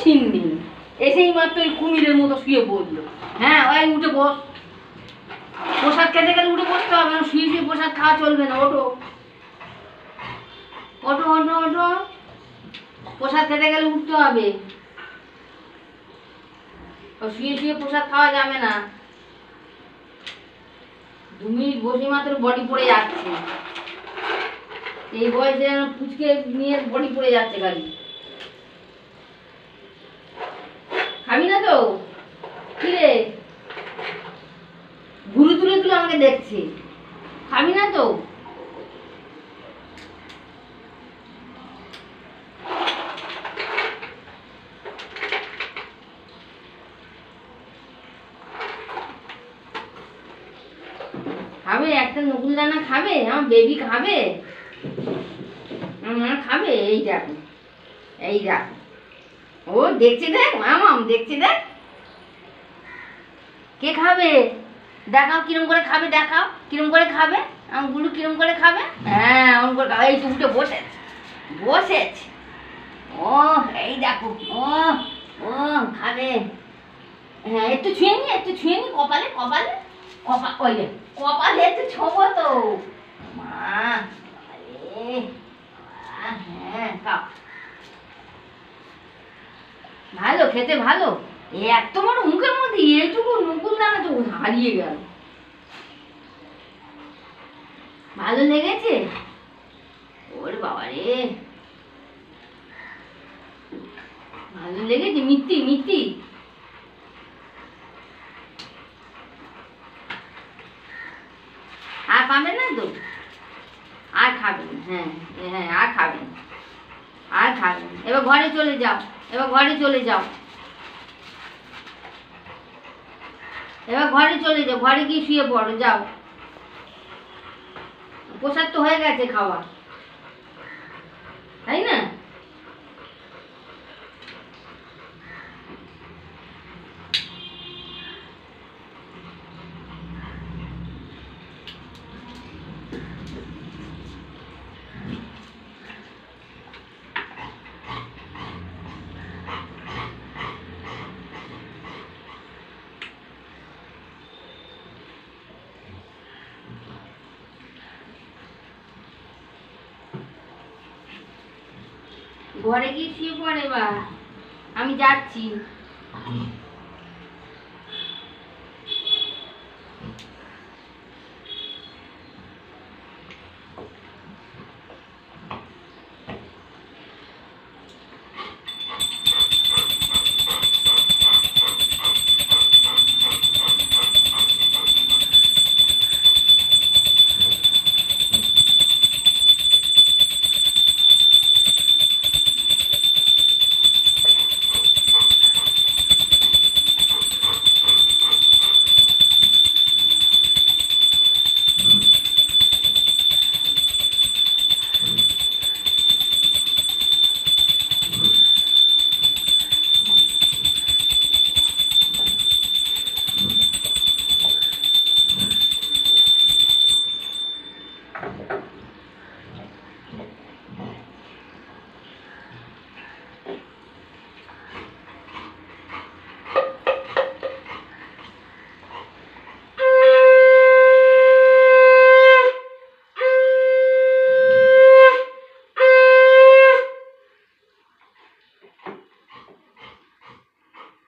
ঠিক নেই, এসেই মাত্র ওই কুমিরের মতো শুয়ে পড়লো। হ্যাঁ ওই উঠে বস, প্রসাদ খেতে গেলে উঠে বসতে হবে না, শুয়ে শুয়ে প্রসাদ খাওয়া চলবে না। ওঠো ওঠো ওঠো ওঠো, প্রসাদ খেতে গেলে উঠতে হবে, শুয়ে শুয়ে প্রসাদ খাওয়া যাবে না। 2 মিনিট বসে মাত্র বডি পড়ে যাচ্ছে, এই বয়সে পুচকে নিয়ে বডি পড়ে যাচ্ছে গাড়ি। খাবি না তো? কি রে, ঘুরে তুলে তুলে আমাকে দেখছে, খাবি না তো? খাবে একটা নকুল দানা খাবে, আমার বেবি খাবে, আমার খাবে। এই দেখো এই দেখো, ও দেখছি দেখ, মামাম দেখছি দেখ, কে খাবে দেখাও, কিরম করে খাবে দেখাও, কিরম করে খাবে আমার গুলু, কিরম করে খাবে। হ্যাঁ অন করে খাবে, এই তো উঠে বসেছে বসেছে, ও এই দেখো, ও ও খাবে। হ্যাঁ একটু ছুঁয়ে নি, একটু ছুঁয়ে নি কপালে, কপালে কপাল, ওই যে কপালে একটু ছোবো তো মা। আরে হ্যাঁ খাও, ভালো খেতে ভালো, এত বড় মুখের মধ্যে এইটুকু নকুল দানা তো হারিয়ে গেল। ভালো লেগেছে? ওরে বাবা রে, ভালো লেগেছে? মিথ্যি মিথ্যি, আর পাবে না তো, আর খাবেন? হ্যাঁ হ্যাঁ আর খাবেন, আর খাবেন। এবার ঘরে চলে যাও, এবার ঘরে চলে যাও, এবার ঘরে চলে যাও, ঘরে গিয়ে শুয়ে পড়ো যাও, প্রসাদ তো হয়ে গেছে খাওয়া, তাই না? ঘরে গিয়ে শুয়ে পড়ে, এবার আমি যাচ্ছি।